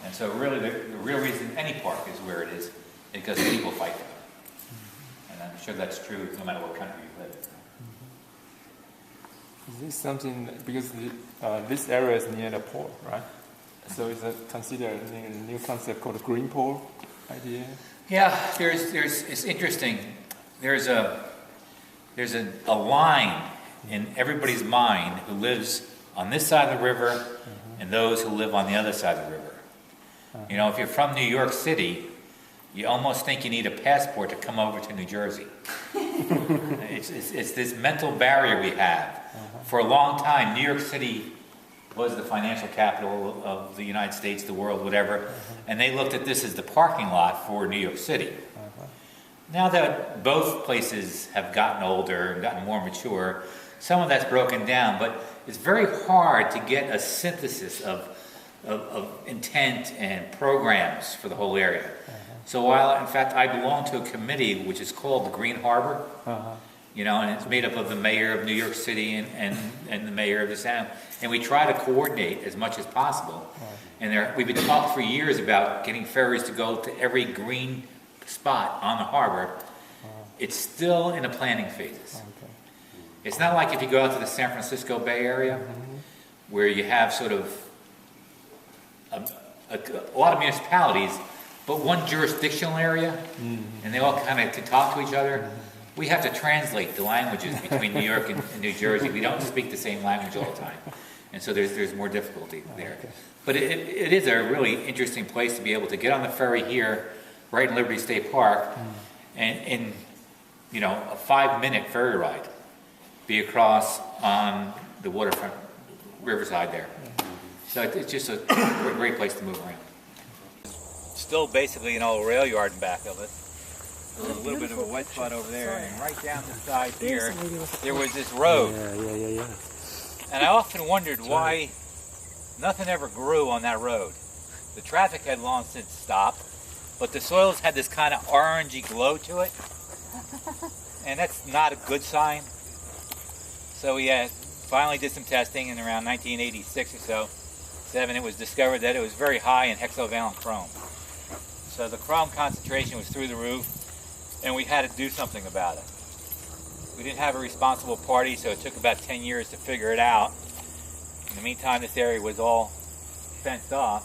And so really the real reason any park is where it is because people fight for it. And I'm sure that's true no matter what country you live in. Is this something, because this area is near the pole, right? So is it considered a new concept called the green pole idea? Yeah, it's interesting. There's a line in everybody's mind who lives on this side of the river and those who live on the other side of the river. You know, if you're from New York City, you almost think you need a passport to come over to New Jersey. It's this mental barrier we have. For a long time, New York City was the financial capital of the United States, the world, whatever, and they looked at this as the parking lot for New York City. Now that both places have gotten older and gotten more mature, some of that's broken down, but it's very hard to get a synthesis of intent and programs for the whole area. So while, in fact, I belong to a committee which is called the Green Harbor, you know, and it's made up of the mayor of New York City and the mayor of the town, and we try to coordinate as much as possible. And we've been talking for years about getting ferries to go to every green spot on the harbor. It's still in the planning phases. It's not like if you go out to the San Francisco Bay Area, where you have sort of a lot of municipalities, but one jurisdictional area, and they all kind of can talk to each other. We have to translate the languages between New York and New Jersey. We don't speak the same language all the time, and so there's more difficulty there. But it is a really interesting place to be able to get on the ferry here, right in Liberty State Park, and in a 5-minute ferry ride, be across on the waterfront, riverside there. So it's just a great place to move around. Still basically an old rail yard in back of it. There's a little bit of a wet spot over there, and right down the side here, there was this road. Yeah. And I often wondered why nothing ever grew on that road. The traffic had long since stopped, but the soils had this kind of orangey glow to it, and that's not a good sign. So we finally did some testing in around 1986 or so, it was discovered that it was very high in hexavalent chrome. So the chrome concentration was through the roof, and we had to do something about it. We didn't have a responsible party, so it took about 10 years to figure it out. In the meantime, this area was all fenced off,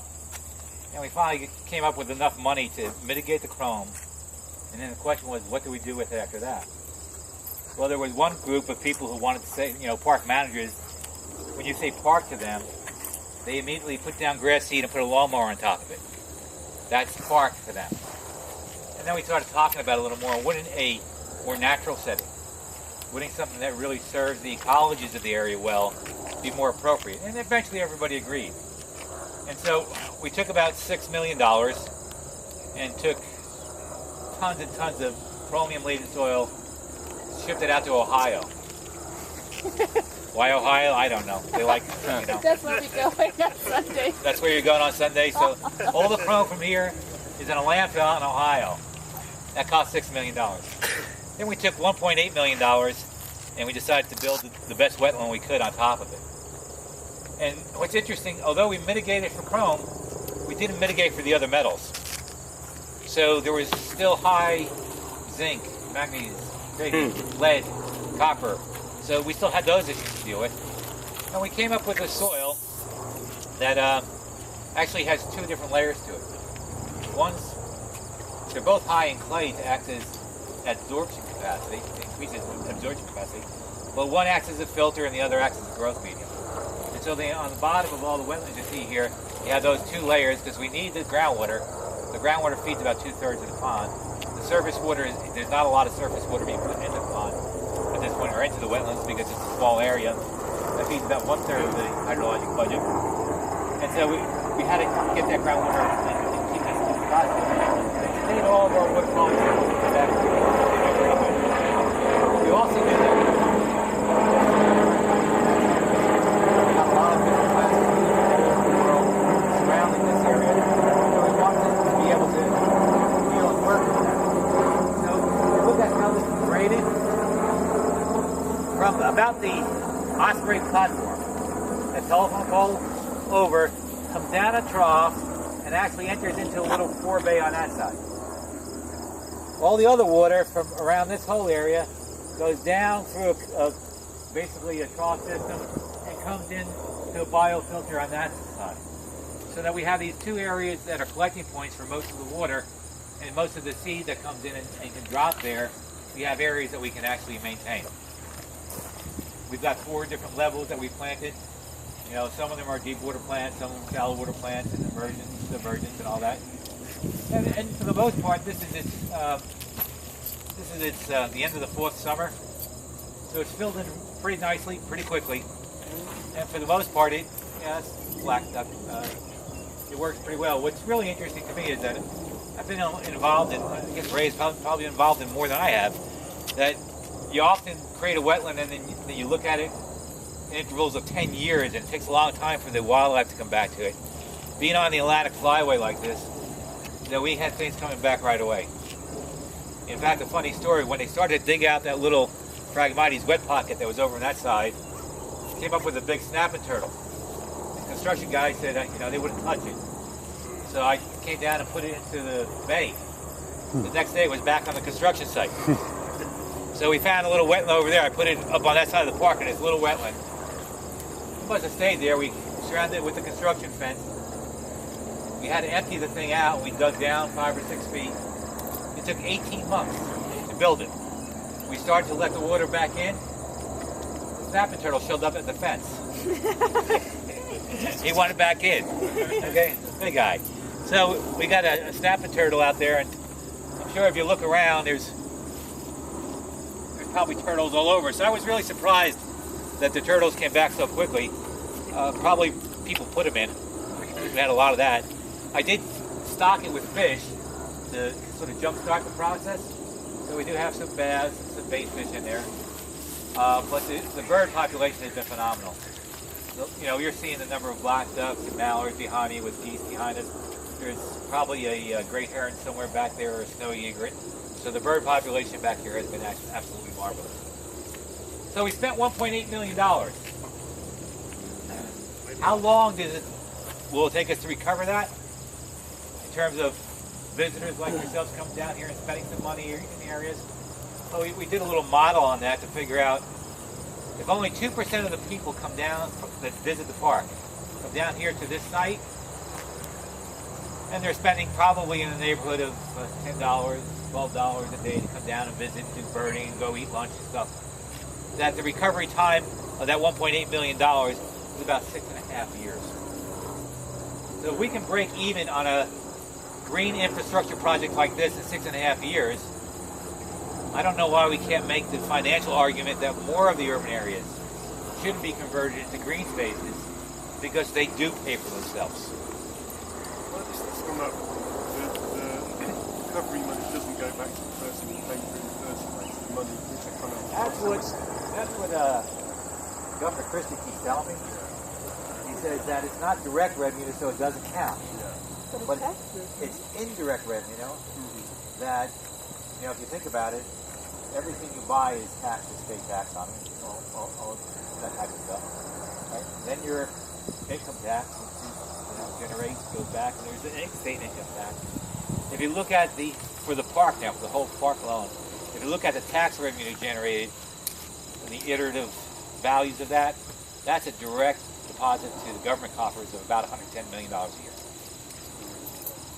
and we finally came up with enough money to mitigate the chrome. And then the question was, what do we do with it after that? Well, there was one group of people who wanted to say, park managers, when you say park to them, they immediately put down grass seed and put a lawnmower on top of it. That's park to them. And then we started talking about it a little more. Wouldn't a more natural setting, wouldn't something that really serves the ecologies of the area well be more appropriate? And eventually everybody agreed. And so we took about $6 million and took tons and tons of chromium-laden soil, shipped it out to Ohio. Why Ohio? I don't know. They like, That's where we're going on Sunday. That's where you're going on Sunday. So all the chrome from here is in a landfill out in Ohio. That cost $6 million. Then we took $1.8 million and we decided to build the best wetland we could on top of it. And what's interesting, although we mitigated for chrome, we didn't mitigate for the other metals. So there was still high zinc, manganese, lead, copper. So we still had those issues to deal with. And we came up with a soil that actually has two different layers to it. They're both high in clay to act as absorption capacity, increases absorption capacity. But one acts as a filter and the other acts as a growth medium. And so on the bottom of all the wetlands you see here, you have those two layers because we need the groundwater. The groundwater feeds about 2/3 of the pond. The surface water, there's not a lot of surface water being put into the pond at this point, or into the wetlands, because it's a small area. That feeds about 1/3 of the hydrologic budget. And so we had to get that groundwater and keep it as possible. To date, all of our water quality samples are back. We also knew that we have a lot of different plants in the world surrounding this area. So we wanted to be able to deal and work with that. So look at how this is graded. From about the Osprey platform, that telephone pole over, comes down a trough, and and actually enters into a little forebay on that side. All the other water from around this whole area goes down through basically a trough system and comes in to a biofilter on that side. So that we have these two areas that are collecting points for most of the water and most of the seed that comes in and can drop there. We have areas that we can actually maintain. We've got 4 different levels that we've planted. You know, some of them are deep water plants, some of them shallow water plants, and immersions, submersions, and all that. And for the most part, this is the end of the 4th summer, so it's filled in pretty nicely, pretty quickly. And for the most part, it's blacked up. It works pretty well. What's really interesting to me is that I've been involved in, I guess Ray's probably involved in more than I have, that you often create a wetland and then you look at it in intervals of 10 years, and it takes a long time for the wildlife to come back to it. Being on the Atlantic Flyway like this, we had things coming back right away. In fact, a funny story, when they started to dig out that little Phragmites wet pocket that was over on that side, came up with a big snapping turtle. The construction guy said, they wouldn't touch it. So I came down and put it into the bay. The next day it was back on the construction site. So we found a little wetland over there. I put it up on that side of the park, and it's a little wetland. It must have stayed there. We surrounded it with the construction fence. We had to empty the thing out. We dug down 5 or 6 feet. It took 18 months to build it. We started to let the water back in. The snapping turtle showed up at the fence. He wanted back in. Okay, big guy. So we got a snapping turtle out there, and I'm sure if you look around, there's probably turtles all over. So I was really surprised that the turtles came back so quickly. Probably people put them in. We had a lot of that. I did stock it with fish to sort of jumpstart the process. So we do have some bass and some bait fish in there. But the bird population has been phenomenal. So, you're seeing the number of black ducks and mallards behind me with geese behind us. There's probably a great heron somewhere back there, or a snowy egret. So the bird population back here has been absolutely marvelous. So we spent $1.8 million. How long will it take us to recover that? In terms of visitors like yourselves coming down here and spending some money in the areas? So we did a little model on that to figure out if only 2% of the people come down that visit the park, come down here to this site, and they're spending probably in the neighborhood of $10, $12 a day to come down and visit, do birding, and go eat lunch and stuff, that the recovery time of that $1.8 million is about 6.5 years. So if we can break even on a green infrastructure project like this in 6.5 years, I don't know why we can't make the financial argument that more of the urban areas shouldn't be converted into green spaces, because they do pay for themselves. Well, just on that, the recovery money doesn't go back to the person who paid for it in the first place. The money is kind of... That's what Governor Christie keeps telling me. He says that it's not direct revenue, so it doesn't count. But it's indirect revenue, that, if you think about it, everything you buy is taxed with state tax on it, all that type of stuff. Right? Then your income tax, generates, goes back, and there's an state income tax. If you look at for the park now, for the whole park alone, if you look at the tax revenue generated and the iterative values of that, that's a direct deposit to the government coffers of about $110 million a year.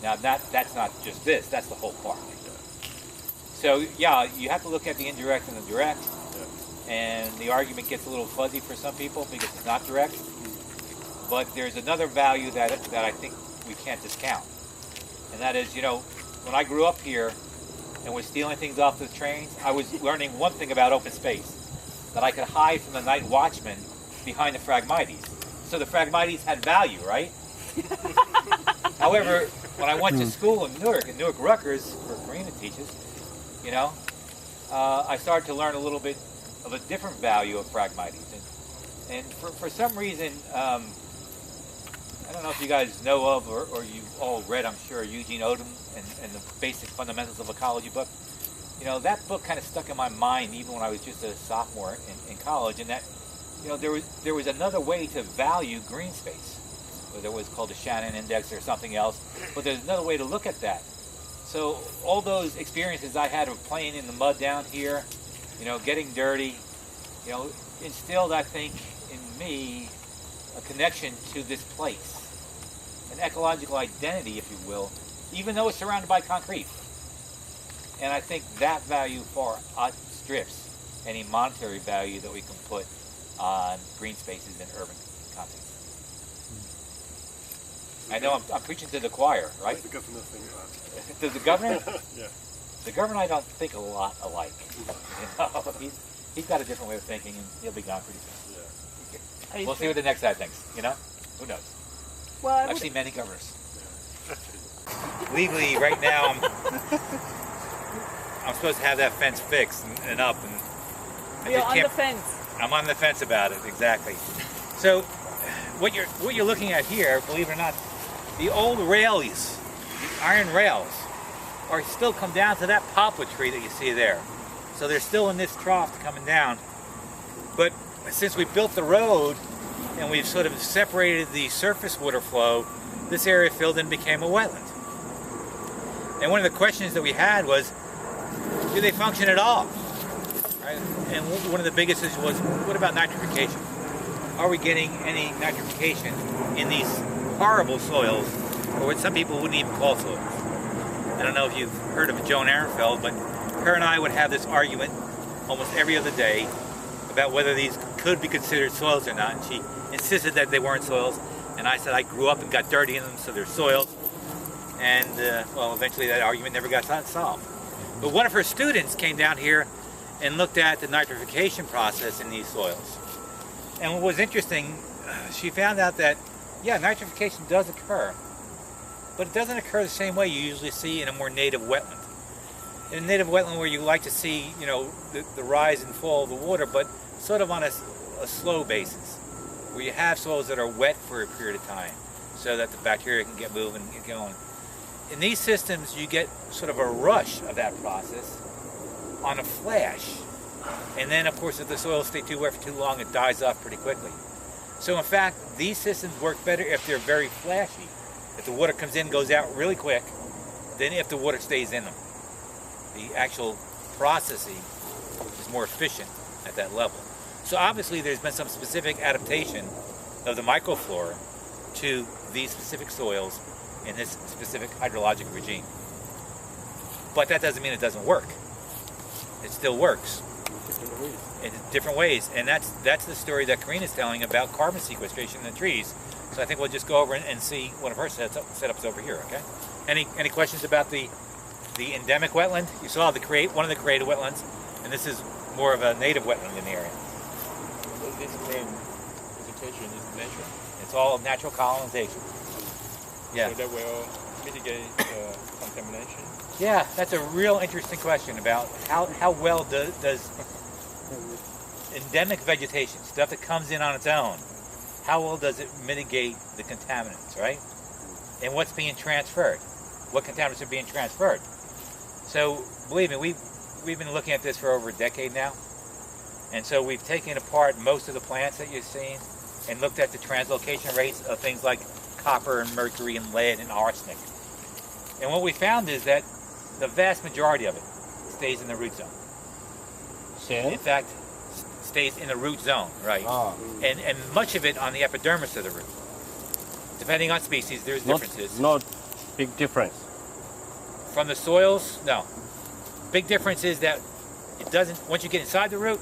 Now that's not just this, that's the whole park. So yeah, you have to look at the indirect and the direct, and the argument gets a little fuzzy for some people because it's not direct. But there's another value that I think we can't discount, and that is, when I grew up here and was stealing things off the trains, I was learning one thing about open space, that I could hide from the night watchman behind the Phragmites. So the Phragmites had value, right? However, when I went to school in Newark Rutgers, where Karina teaches, I started to learn a little bit of a different value of Phragmites. And for some reason, I don't know if you guys know of, or you've all read, I'm sure, Eugene Odom and the Basic Fundamentals of Ecology book. That book kind of stuck in my mind even when I was just a sophomore in college, and that, there was another way to value green space. whether it was called the Shannon Index or something else, but there's another way to look at that. So all those experiences I had of playing in the mud down here, you know, getting dirty, you know, instilled, I think, in me a connection to this place, an ecological identity, if you will, even though it's surrounded by concrete. And I think that value far outstrips any monetary value that we can put on green spaces in urban contexts. I know I'm preaching to the choir, right? What's the governor think of that? Does the governor? Yeah. The governor and I don't think a lot alike. You know, he's got a different way of thinking, and he'll be gone pretty soon. Yeah. We'll see what the next guy thinks. You know, who knows? Well, I've seen many governors. Legally, right now, I'm supposed to have that fence fixed and up, and I you're just on can't. the fence. I'm on the fence about it, exactly. So, what you're looking at here, believe it or not, the old rails, the iron rails, are still come down to that poplar tree that you see there. So they're still in this trough coming down. But since we built the road and we've sort of separated the surface water flow, this area filled in and became a wetland. And one of the questions that we had was, do they function at all? Right? And one of the biggest issues was, what about nitrification? Are we getting any nitrification in these horrible soils, or what some people wouldn't even call soils? I don't know if you've heard of Joan Ehrenfeld, but her and I would have this argument almost every other day about whether these could be considered soils or not. And she insisted that they weren't soils, and I said I grew up and got dirty in them, so they're soils. And well, eventually that argument never got solved. But one of her students came down here and looked at the nitrification process in these soils. And what was interesting, she found out that, yeah, nitrification does occur, but it doesn't occur the same way you usually see in a more native wetland. In a native wetland where you like to see, you know, the rise and fall of the water, but sort of on a slow basis, where you have soils that are wet for a period of time so that the bacteria can get moving and get going. In these systems, you get sort of a rush of that process on a flash. And then, of course, if the soils stay too wet for too long, it dies off pretty quickly. So, in fact, these systems work better if they're very flashy. If the water comes in, goes out really quick, than if the water stays in them. The actual processing is more efficient at that level. So, obviously, there's been some specific adaptation of the microflora to these specific soils in this specific hydrologic regime. But that doesn't mean it doesn't work. It still works. In different ways. And that's the story that Karina's telling about carbon sequestration in the trees. So I think we'll just go over and see one of her setups over here, okay? Any questions about the endemic wetland? You saw one of the created wetlands, and this is more of a native wetland in the area. So this vegetation is natural. It's all natural colonization. Yeah. So that will mitigate contamination. Yeah, that's a real interesting question about how well does endemic vegetation, stuff that comes in on its own, how well does it mitigate the contaminants, right? And what's being transferred? What contaminants are being transferred? So, believe me, we've been looking at this for over a decade now. And so we've taken apart most of the plants that you've seen and looked at the translocation rates of things like copper and mercury and lead and arsenic. And what we found is that the vast majority of it stays in the root zone. In fact, stays in the root zone, right? And much of it on the epidermis of the root. Depending on species, there's differences. Not big difference. From the soils, no. Big difference is that it doesn't, once you get inside the root,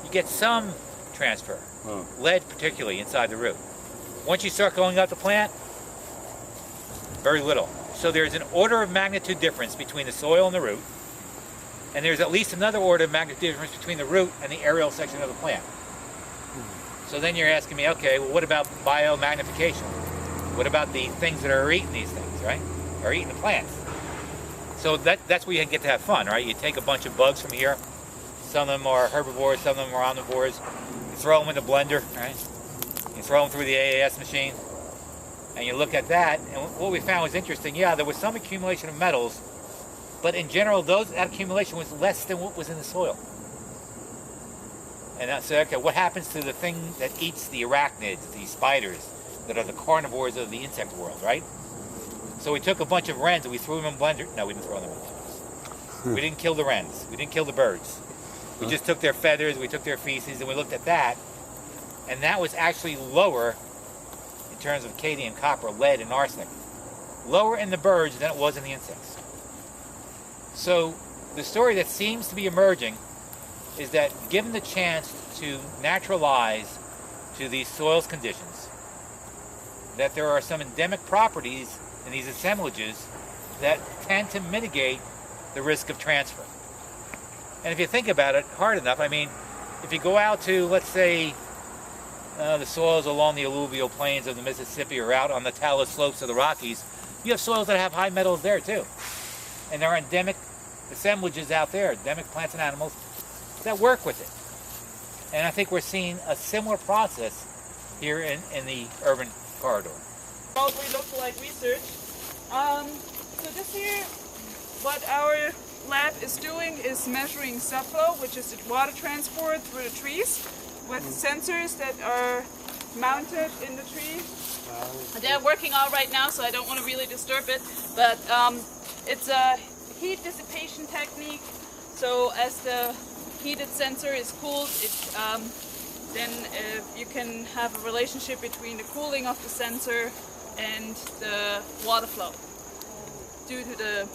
you get some transfer. Lead particularly inside the root. Once you start going up the plant, very little. So there's an order of magnitude difference between the soil and the root, and there's at least another order of magnitude difference between the root and the aerial section of the plant. So then you're asking me, okay, well, what about biomagnification? What about the things that are eating these things, right? Are eating the plants. So that's where you get to have fun, right? You take a bunch of bugs from here. Some of them are herbivores, some of them are omnivores. You throw them in the blender, right? You throw them through the AAS machine. And you look at that, and what we found was interesting. Yeah, there was some accumulation of metals, but in general, that accumulation was less than what was in the soil. And I said, okay, what happens to the thing that eats the arachnids, the spiders, that are the carnivores of the insect world, right? So we took a bunch of wrens and we threw them in blender. No, we didn't throw them in blenders. We didn't kill the wrens. We didn't kill the birds. We just took their feathers, we took their feces, and we looked at that. And that was actually lower in terms of cadmium, copper, lead, and arsenic. Lower in the birds than it was in the insects. So the story that seems to be emerging is that given the chance to naturalize to these soils conditions, that there are some endemic properties in these assemblages that tend to mitigate the risk of transfer. And if you think about it hard enough, I mean, if you go out to, let's say, the soils along the alluvial plains of the Mississippi or out on the talus slopes of the Rockies, you have soils that have high metals there too. And there are endemic assemblages out there, endemic plants and animals, that work with it. And I think we're seeing a similar process here in the urban corridor. We look like research. So this here, what our lab is doing is measuring subflow, which is the water transport through the trees, with sensors that are mounted in the tree. They're working all right now, so I don't want to really disturb it, but it's a heat dissipation technique. So as the heated sensor is cooled, then you can have a relationship between the cooling of the sensor and the water flow due to the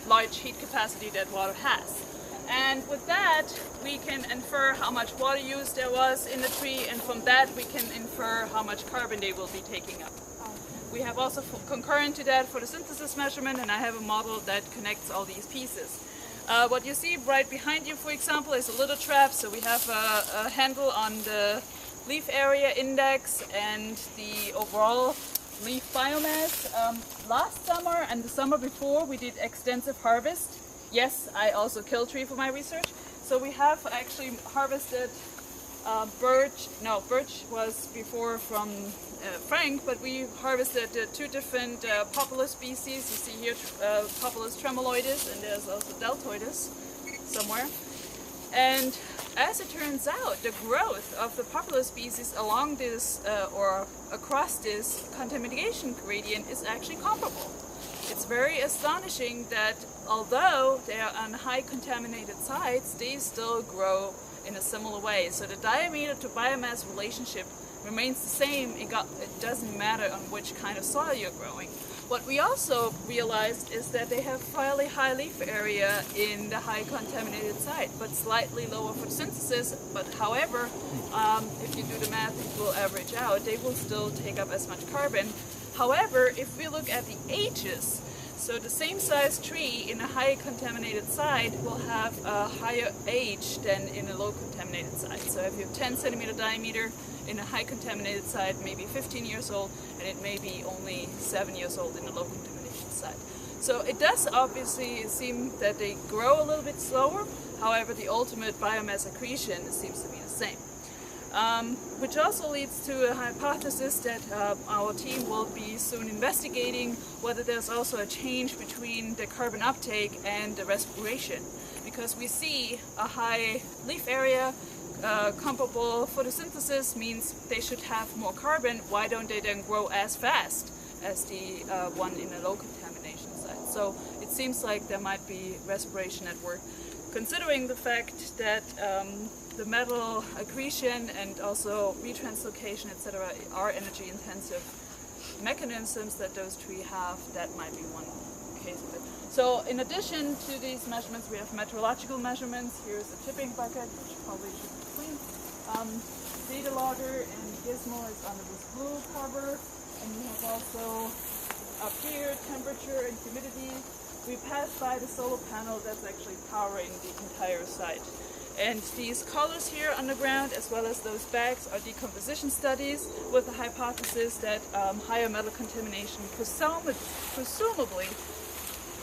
large heat capacity that water has. And with that, we can infer how much water use there was in the tree, and from that we can infer how much carbon they will be taking up. We have also concurrent to that photosynthesis measurement, and I have a model that connects all these pieces. What you see right behind you, for example, is a little trap. So we have a handle on the leaf area index and the overall leaf biomass. Last summer and the summer before, we did extensive harvest. Yes, I also kill tree for my research. So we have actually harvested birch. No, birch was before from Frank, but we harvested two different poplar species. You see here Populus tremuloides, and there's also deltoides somewhere. And as it turns out, the growth of the popular species along this or across this contamination gradient is actually comparable. It's very astonishing that although they are on high contaminated sites, they still grow in a similar way. So the diameter to biomass relationship remains the same. It doesn't matter on which kind of soil you're growing. What we also realized is that they have fairly high leaf area in the high contaminated site, but slightly lower photosynthesis. But however, if you do the math, it will average out. They will still take up as much carbon. However, if we look at the ages, so the same size tree in a high contaminated site will have a higher age than in a low contaminated site. So if you have 10 centimeter diameter in a high contaminated site, maybe 15 years old, and it may be only 7 years old in a low contamination site. So it does obviously seem that they grow a little bit slower. However, the ultimate biomass accretion seems to be the same. Which also leads to a hypothesis that our team will be soon investigating whether there's also a change between the carbon uptake and the respiration. Because we see a high leaf area, comparable photosynthesis means they should have more carbon. Why don't they then grow as fast as the one in a low contamination site? So it seems like there might be respiration at work. Considering the fact that the metal accretion and also retranslocation, etc., are energy-intensive mechanisms that those trees have, that might be one case of it. So in addition to these measurements, we have meteorological measurements. Here's a tipping bucket, which probably should be clean. Data logger and Gizmo is under this blue cover. And we have also up here temperature and humidity. We passed by the solar panel that's actually powering the entire site. And these colors here on the ground, as well as those bags, are decomposition studies with the hypothesis that higher metal contamination presumably,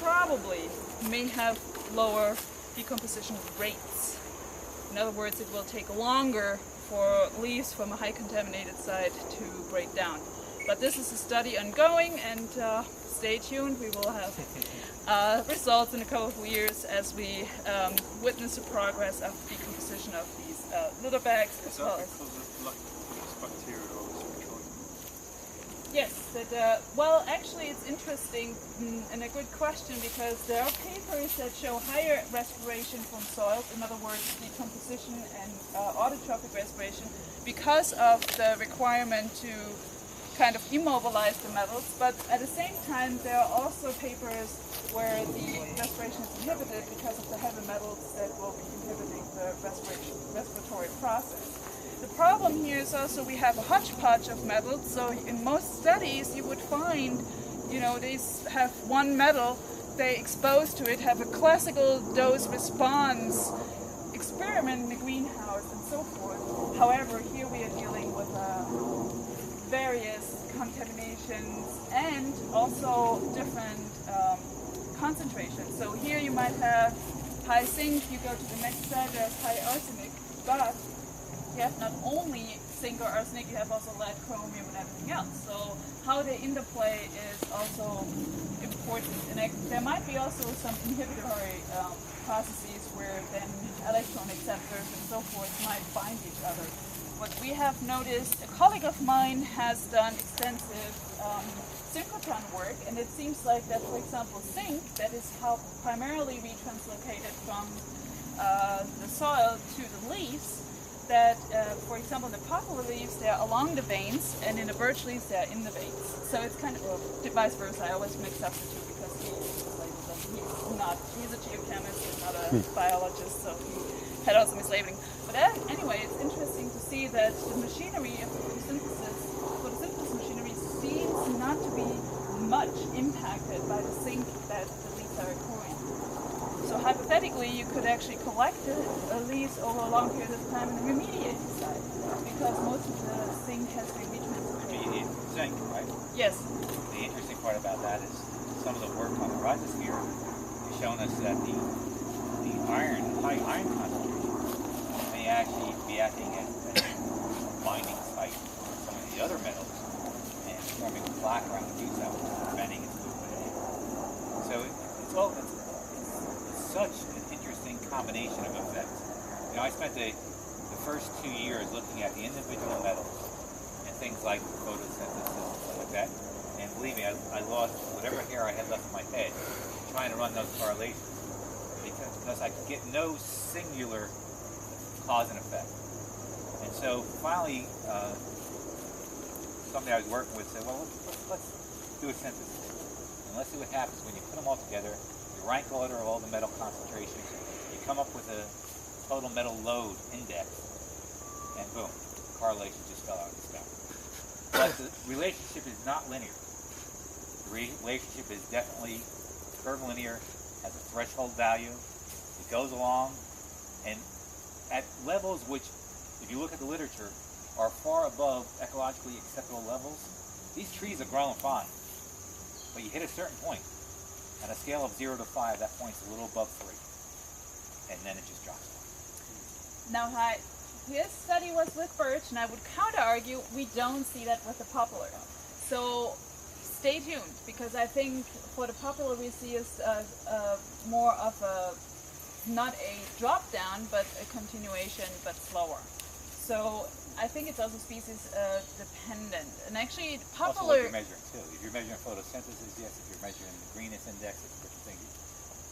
probably, may have lower decomposition rates. In other words, it will take longer for leaves from a high contaminated site to break down. But this is a study ongoing, and stay tuned. We will have results in a couple of years as we witness the progress of the decomposition of these litter bags as well as. Because of lack of bacteria or is it Yes, well, actually it's interesting and a good question, because there are papers that show higher respiration from soils, in other words, decomposition and autotrophic respiration, because of the requirement to kind of immobilize the metals. But at the same time, there are also papers where the respiration is inhibited because of the heavy metals that will be inhibiting the respiratory process. The problem here is also we have a hodgepodge of metals, so in most studies you would find, they have one metal, they expose to it, have a classical dose-response experiment in the greenhouse and so forth. However, here we are dealing with various contaminations and also different concentrations. So here you might have high zinc, you go to the next slide, there's high arsenic, but you have not only zinc or arsenic, you have also lead, chromium, and everything else. So how they interplay is also important. And there might be also some inhibitory processes where then electron acceptors and so forth might bind each other. What we have noticed, a colleague of mine has done extensive synchrotron work, and it seems like that, for example, zinc, that is how primarily retranslocated from the soil to the leaves, that, for example, in the poplar leaves, they're along the veins, and in the birch leaves, they're in the veins. So it's kind of, vice versa, I always mix up the two, because he's a geochemist, he's not a biologist, so he had also mislabeling. But anyway, it's interesting to see that the machinery of photosynthesis machinery seems not to be much impacted by the zinc that the leaves are accruing. So hypothetically, you could actually collect the leaves over a long period of time and remediate the site, because most of the zinc has been retranslocated. Remediate zinc, right? Yes. The interesting part about that is some of the work on the rhizosphere has shown us that the high iron concentration may actually be acting as a binding site for some of the other metals and forming a plaque around the fuse cell, preventing its movement. So it's such an interesting combination of effects. I spent the first 2 years looking at the individual metals and things like photosynthesis and stuff like that. And believe me, I lost whatever hair I had left in my head trying to run those correlations, because I could get no singular cause and effect. And so finally, somebody I was working with said, well, let's do a synthesis. And let's see what happens when you put them all together. You rank order all the metal concentrations. You come up with a total metal load index. And boom, correlation just fell out of the sky. But the relationship is not linear. The relationship is definitely curvilinear, has a threshold value. It goes along, and at levels which, if you look at the literature, are far above ecologically acceptable levels. These trees are growing fine, but you hit a certain point. On a scale of 0 to 5, that point's a little above 3, and then it just drops off. Now, his study was with birch, and I would counter-argue we don't see that with the poplar. So stay tuned, because I think for the poplar we see is more of not a drop-down, but a continuation, but slower. So I think it's also species dependent. And actually, poplar... Also what you're measuring, too. If you're measuring photosynthesis, yes. If you're measuring the greenness index, it's a different thing.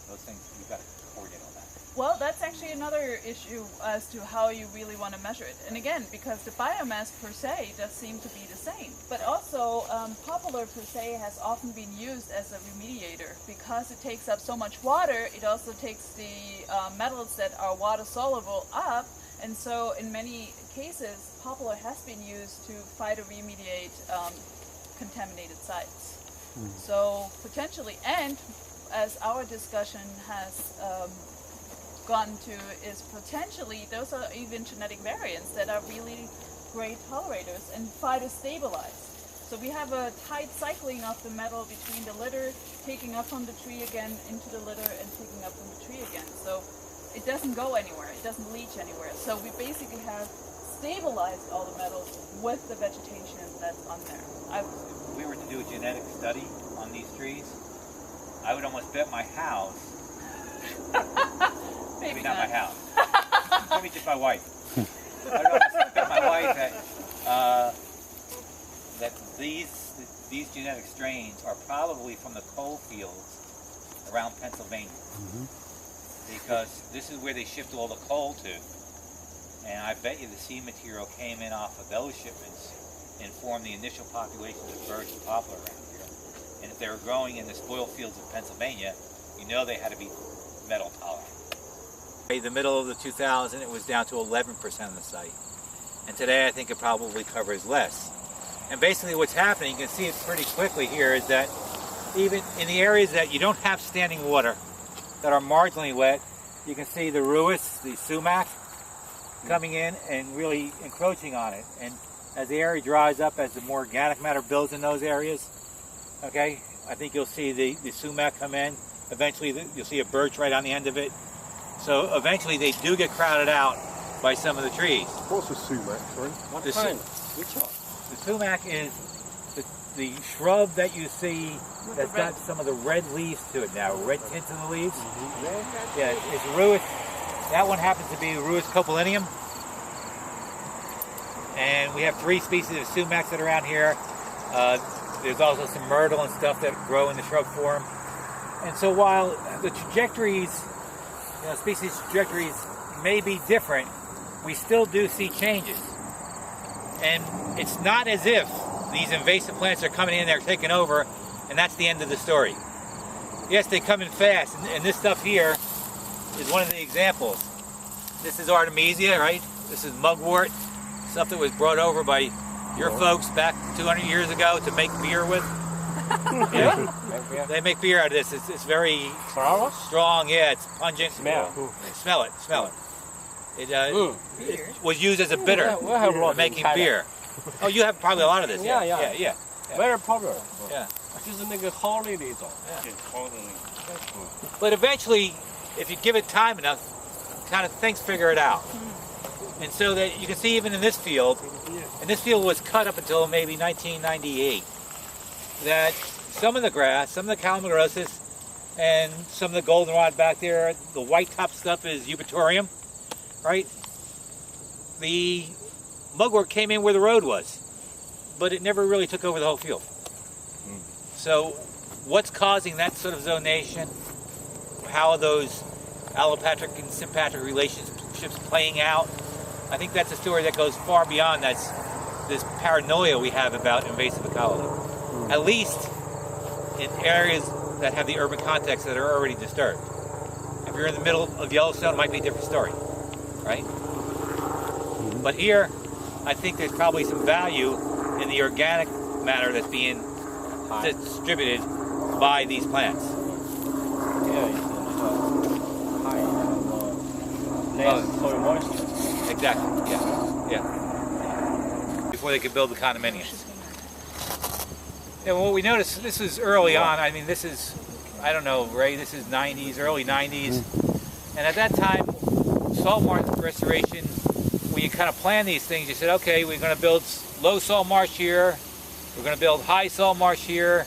Those things, you've got to coordinate all that. Well, that's actually another issue as to how you really want to measure it. And again, because the biomass per se does seem to be the same. But also, poplar per se has often been used as a remediator. Because it takes up so much water, it also takes the metals that are water soluble up. And so in many cases, poplar has been used to phytoremediate contaminated sites. So potentially, and as our discussion has gone to, is potentially those are even genetic variants that are really great tolerators and phytostabilize. So we have a tight cycling of the metal between the litter, taking up from the tree again into the litter, and taking up from the tree again. So it doesn't go anywhere, it doesn't leach anywhere. So we basically have stabilized all the metals with the vegetation that's on there. If we were to do a genetic study on these trees, I would almost bet my house, maybe not my house, maybe just my wife. I would almost bet my wife that these genetic strains are probably from the coal fields around Pennsylvania. Because this is where they shipped all the coal to. And I bet you the seed material came in off of those shipments and formed the initial population of birch and poplar around here. And if they were growing in the spoil fields of Pennsylvania, you know they had to be metal tolerant. In the middle of the 2000s, it was down to 11% of the site. And today I think it probably covers less. And basically what's happening, you can see it pretty quickly here, is that even in the areas that you don't have standing water, that are marginally wet, you can see the Ruis, the Sumac, coming in and really encroaching on it. And as the area dries up, as the more organic matter builds in those areas, okay, I think you'll see the Sumac come in. Eventually you'll see a birch right on the end of it. So eventually they do get crowded out by some of the trees. What's a sumac, sorry? What The kind? Which one? The Sumac is the shrub that you see that's got some of the red leaves to it now, red tint to the leaves. Yeah, it's Ruis. That one happens to be Ruis copelinum. And we have 3 species of sumacs that are around here. There's also some myrtle and stuff that grow in the shrub form. And so while the trajectories, species trajectories may be different, we still do see changes. And it's not as if these invasive plants are coming in, they're taking over, and that's the end of the story. Yes, they come in fast, and this stuff here is one of the examples. This is Artemisia, right? This is mugwort, stuff that was brought over by your folks back 200 years ago to make beer with. Yeah. They make beer out of this. It's very strong. Yeah, it's pungent. Smell it. It was used as a bitter for making beer. Oh, you have probably a lot of this. Yeah. Very popular. Yeah. 就是那个蒿类的一种。 But eventually, if you give it time enough, kind of things figure it out. And so that you can see even in this field, and this field was cut up until maybe 1998, that some of the grass, some of the Calamagrostis, and some of the goldenrod back there, the white top stuff is Eupatorium, right? The mugwort came in where the road was, but it never really took over the whole field. So what's causing that sort of zonation? How are those allopatric and sympatric relationships playing out? I think that's a story that goes far beyond this paranoia we have about invasive ecology. At least in areas that have the urban context that are already disturbed. If you're in the middle of Yellowstone, it might be a different story, right? But here, I think there's probably some value in the organic matter that's being distributed by these plants. Soil moisture. Exactly, yeah. Before they could build the condominiums. And what we noticed, this is early on, I mean this is, I don't know, Ray, this is 90s, early 90s. And at that time, salt marsh restoration, when you kind of plan these things, you said, okay, we're going to build low salt marsh here, we're going to build high salt marsh here,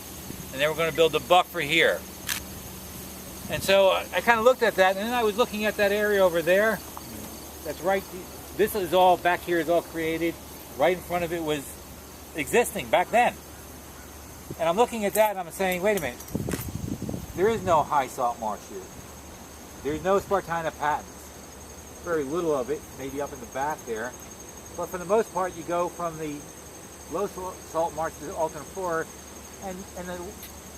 and then we're going to build a buffer here. And so I kind of looked at that, and then I was looking at that area over there. That's right, this is all, back here is all created. Right in front of it was existing back then. And I'm looking at that and I'm saying, wait a minute, there is no high salt marsh here. There's no Spartina patens. Very little of it, maybe up in the back there. But for the most part, you go from the low salt marsh to the alternate floor, and the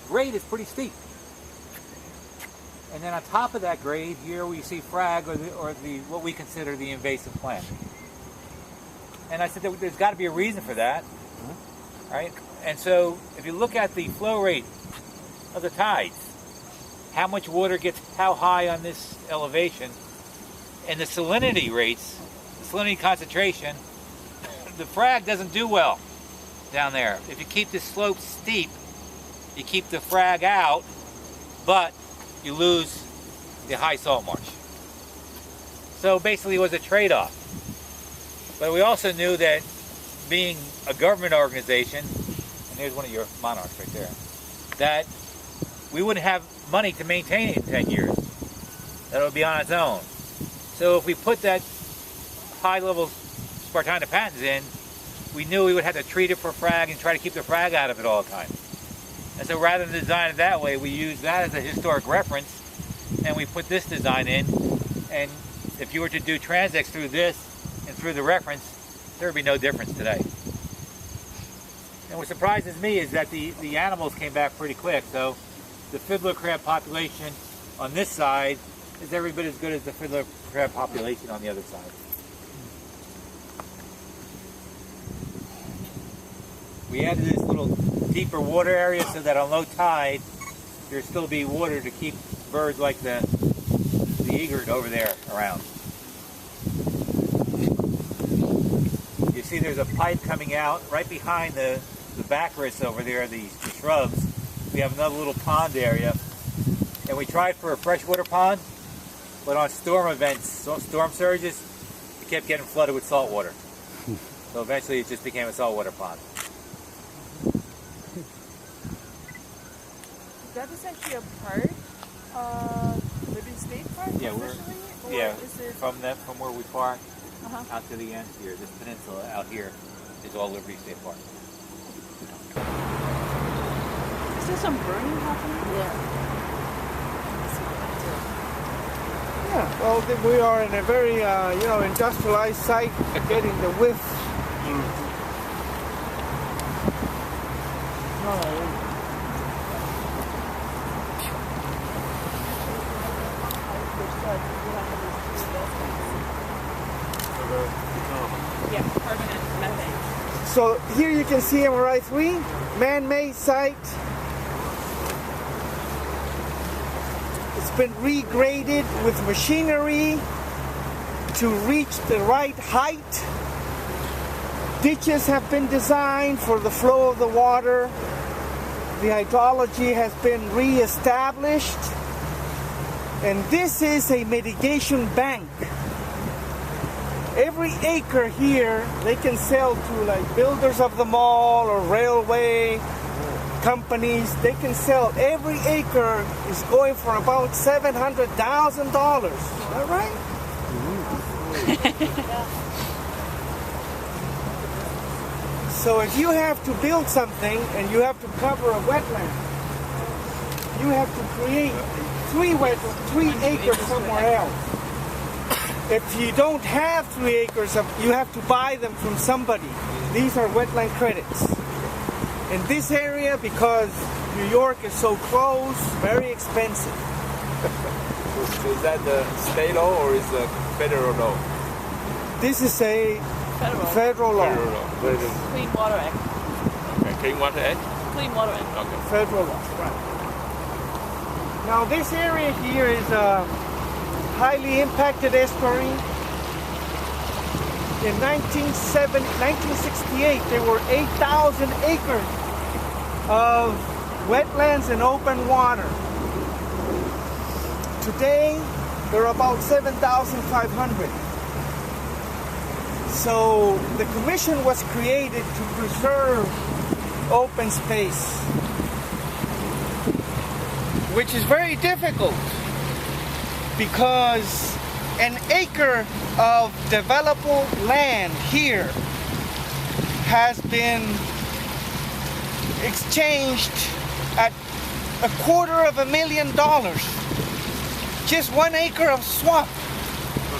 grade is pretty steep. And then on top of that grade, here we see frag, or the what we consider the invasive plant. And I said there's got to be a reason for that, right? And so if you look at the flow rate of the tides, how much water gets how high on this elevation, and the salinity rates, the salinity concentration, the frag doesn't do well down there. If you keep the slope steep, you keep the frag out, but you lose the high salt marsh. So basically it was a trade-off. But we also knew that being a government organization, and here's one of your monarchs right there, that we wouldn't have money to maintain it in 10 years. That it would be on its own. So if we put that high-level Spartina patens in, we knew we would have to treat it for frag and try to keep the frag out of it all the time. And so rather than design it that way, we used that as a historic reference, and we put this design in. And if you were to do transects through this and through the reference, there would be no difference today. And what surprises me is that the animals came back pretty quick. So the fiddler crab population on this side is every bit as good as the fiddler crab population on the other side. We added this little deeper water area so that on low tide there'll still be water to keep birds like the egret over there around. You see there's a pipe coming out right behind the baccharis over there, the shrubs. We have another little pond area, and we tried for a freshwater pond, but on storm events, storm surges, it kept getting flooded with salt water. So eventually it just became a saltwater pond. That is actually a park, Liberty State Park. Yeah, is it... from where we park Uh-huh. out to the end here. This peninsula out here is all Liberty State Park. Is there some burning happening? Yeah, well, we are in a very, industrialized site, getting the whiff. Yeah, carbon and methane. So here you can see MRI-3, man-made site. It's been regraded with machinery to reach the right height. Ditches have been designed for the flow of the water. The hydrology has been re-established. And this is a mitigation bank. Every acre here, they can sell to like builders of the mall or railway companies. They can sell, every acre is going for about $700,000. Is that right? So if you have to build something and you have to cover a wetland, you have to create 3 acres somewhere else. If you don't have 3 acres, you have to buy them from somebody. These are wetland credits. In this area, because New York is so close, very expensive. So is that the state law or is the federal law? This is a federal law. Federal law. Clean Water Act. Okay. Clean Water Act? Clean Water Act. Okay. Federal law, right. Now this area here is a highly impacted estuary. In 1968, there were 8,000 acres of wetlands and open water. Today, there are about 7,500. So the commission was created to preserve open space, which is very difficult because an acre of developable land here has been exchanged at $250,000. Just 1 acre of swamp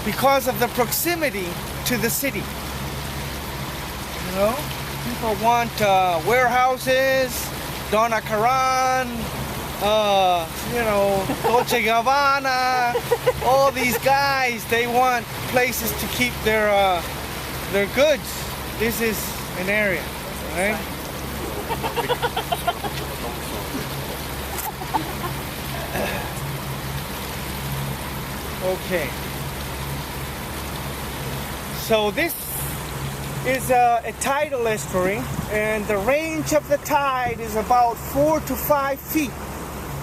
because of the proximity to the city. You know, people want warehouses, Donna Karan, Dolce Gabbana, all these guys, they want places to keep their goods. This is an area, right? Okay. So this is a tidal estuary, and the range of the tide is about 4 to 5 feet.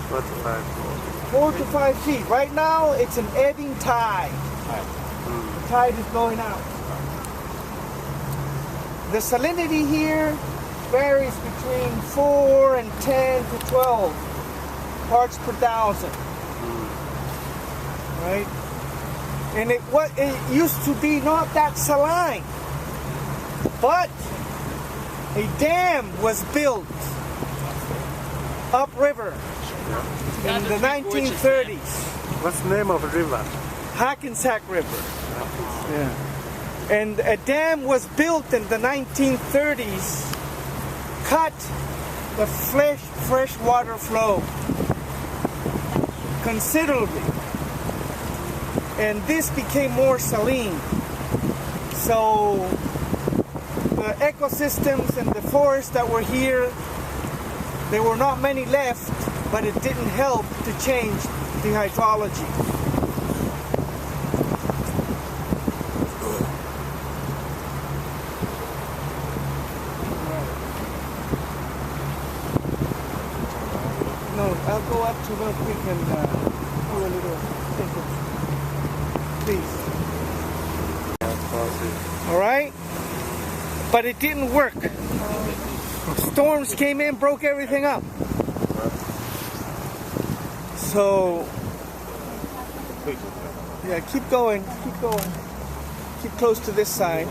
4 to 5 feet. Right now, it's an ebbing tide. The tide is going out. The salinity here varies between 4 and 10 to 12 parts per thousand. Right? And it used to be not that saline. But a dam was built upriver in the 1930s. What's the name of the river? Hackensack River. Yeah. And a dam was built in the 1930s, cut the fresh water flow considerably. And this became more saline. So the ecosystems and the forests that were here, there were not many left, but it didn't help to change the hydrology. No, I'll go up to where we can do a little thing. Please. All right? But it didn't work. Storms came in, broke everything up. So, yeah, keep going, keep going. Keep close to this side.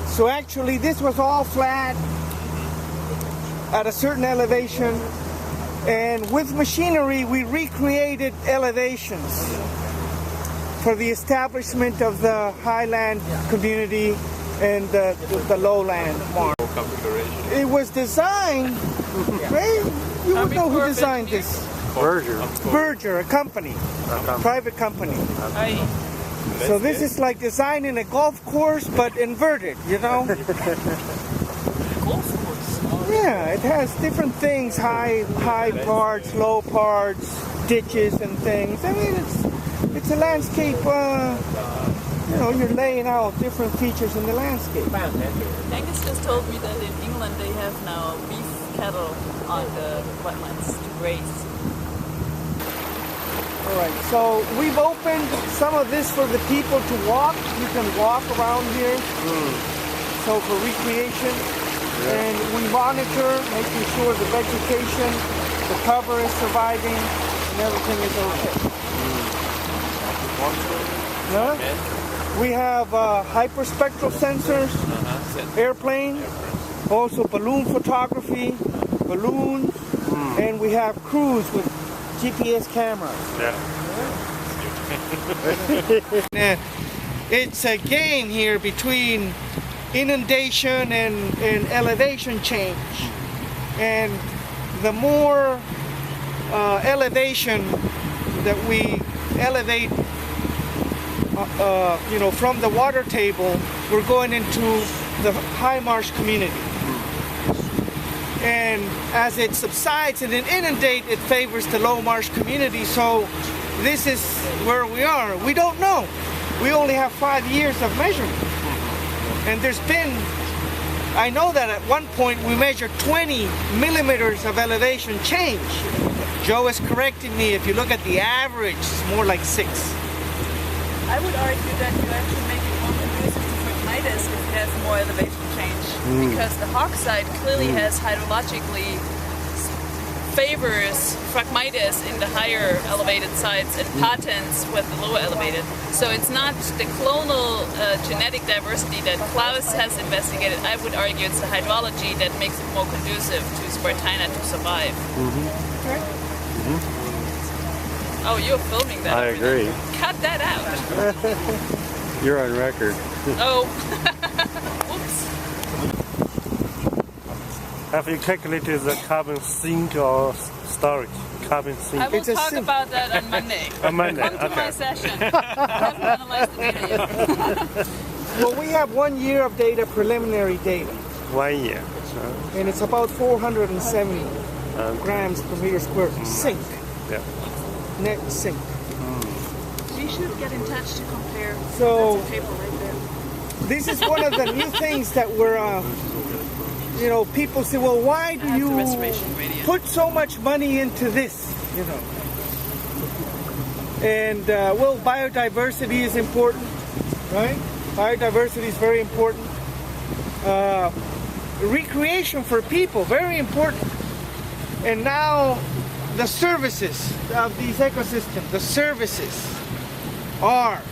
So actually this was all flat at a certain elevation, and with machinery we recreated elevations for the establishment of the highland community and the lowland farm. It was designed, right? You would know who designed this. Berger, a company, private company. So this is like designing a golf course, but inverted, you know? Golf course? Yeah, it has different things, high parts, low parts, ditches and things. I mean, it's a landscape, you know, you're laying out different features in the landscape. Angus just told me that in England they have now beef cattle on the wetlands to graze. All right, so we've opened some of this for the people to walk. You can walk around here, so for recreation. And we monitor, making sure the vegetation, the cover is surviving, and everything is okay. Huh? We have hyperspectral sensors, airplane, also balloon photography, balloons, and we have crews with GPS cameras. Yeah. It's a game here between inundation and elevation change. And the more elevation that we elevate, you know, from the water table, we're going into the high marsh community. And as it subsides and it inundates, it favors the low marsh community. So this is where we are. We don't know. We only have 5 years of measurement. And there's been, I know that at one point we measured 20 millimeters of elevation change. Joe is correcting me. If you look at the average, it's more like 6. I would argue that you actually make it more conducive to fragmitis if it has more elevation change. Because the Hawkside clearly has hydrologically favors fragmitis in the higher elevated sites and patents with the lower elevated. So it's not the clonal genetic diversity that Klaus has investigated. I would argue it's the hydrology that makes it more conducive to Spartina to survive. Oh, you're filming that. I agree. Cut that out. You're on record. Oh. Oops. Have you calculated the carbon sink or storage? Carbon sink. I will talk about that on Monday. On Monday, Come to my session. I haven't analyzed the data yet. Well, we have 1 year of data, preliminary data. 1 year. And it's about 470 grams per meter square sink. Yeah. Net sink. We should get in touch to compare. So That's a paper right there. this is one of the new things that we're, you know, people say, well, why do you put so much money into this, you know? And, well, biodiversity is important, right? Biodiversity is very important. Recreation for people, very important. And now the services of these ecosystems, the services are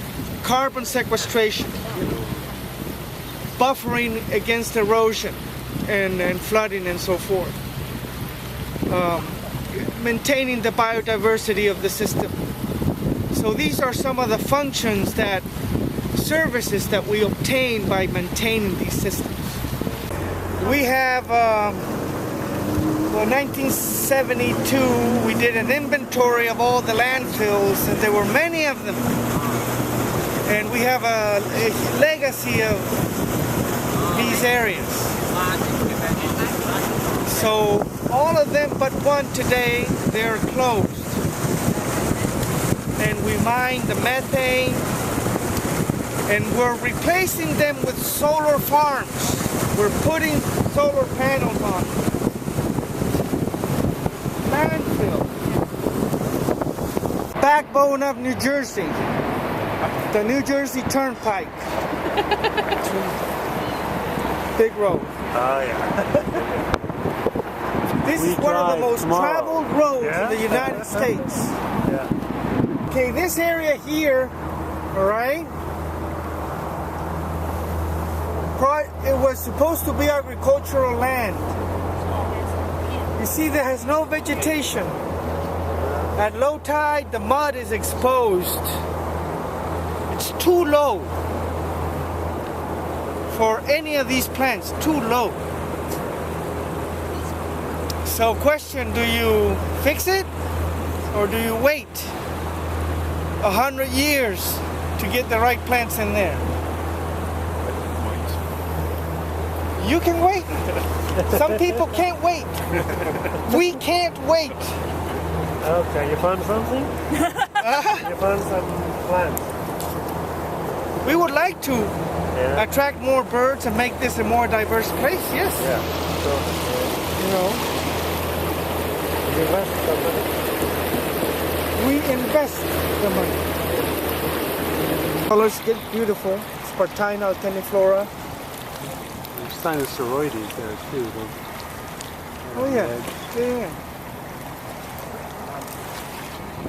carbon sequestration, buffering against erosion and flooding and so forth, maintaining the biodiversity of the system. So these are some of the functions services that we obtain by maintaining these systems. We have, well, 1972, we did an inventory of all the landfills, and there were many of them. And we have a legacy of these areas. So all of them but one today, they're closed. And we mine the methane, and we're replacing them with solar farms. We're putting solar panels on them. Landfill. Backbone of New Jersey. The New Jersey Turnpike. Big road. Oh, yeah. This is one of the most traveled roads in the United States. Yeah. Okay, this area here, all right, it was supposed to be agricultural land. You see, there has no vegetation. At low tide, the mud is exposed. It's too low for any of these plants, too low. So question, do you fix it or do you wait 100 years to get the right plants in there? You can wait. Some people can't wait. We can't wait. Okay, you found something? You found some plants? We would like to attract more birds and make this a more diverse place, yes. Yeah. So, You know, you invest some money. we invest the money. Colors get beautiful. Spartina alterniflora. Sinusoides there too. Oh yeah. Yeah.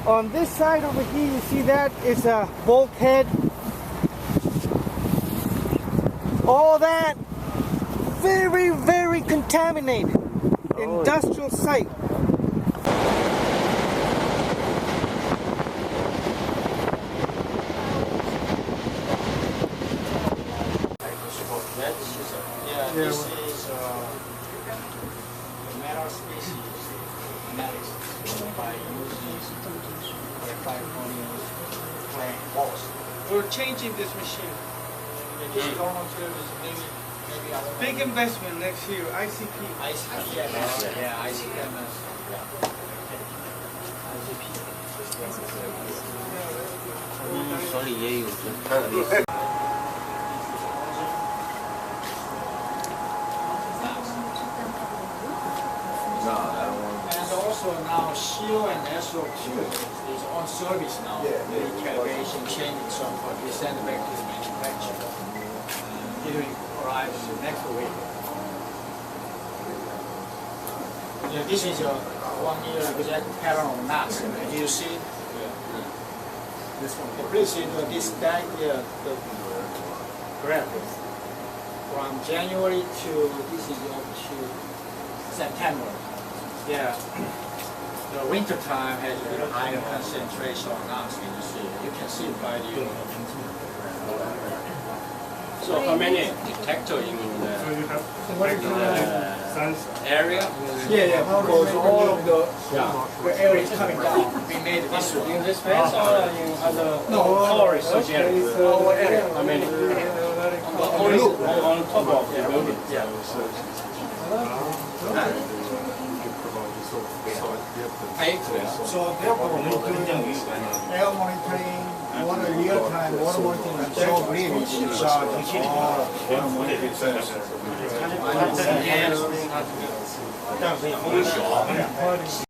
On this side over here, you see that is a bulkhead. All that very, very contaminated. Industrial site. This is the metal species analysis by using plant walls. We're changing this machine. This is almost maybe Big investment next year, ICP. ICPMS. Yeah, ICPMS. And also now CO and SO2 is on service now. The calibration changing so we send it back to the manufacturer. It will arrive next week. Yeah, this is a 1 year exact pattern of nuts. Do you see? This one. Please see this tag here, the graph. From January to this is up to September. Yeah. The winter time has a little higher concentration of nuts. You can see it by the. So how many detector in the area? Yeah, because all of the area is coming down. We made this one. In this place or in other No, research area? our area. How many? On top of the building. Yeah. So therefore, we do air monitoring, water real time, water monitoring, and so really in charge of all water monitoring services.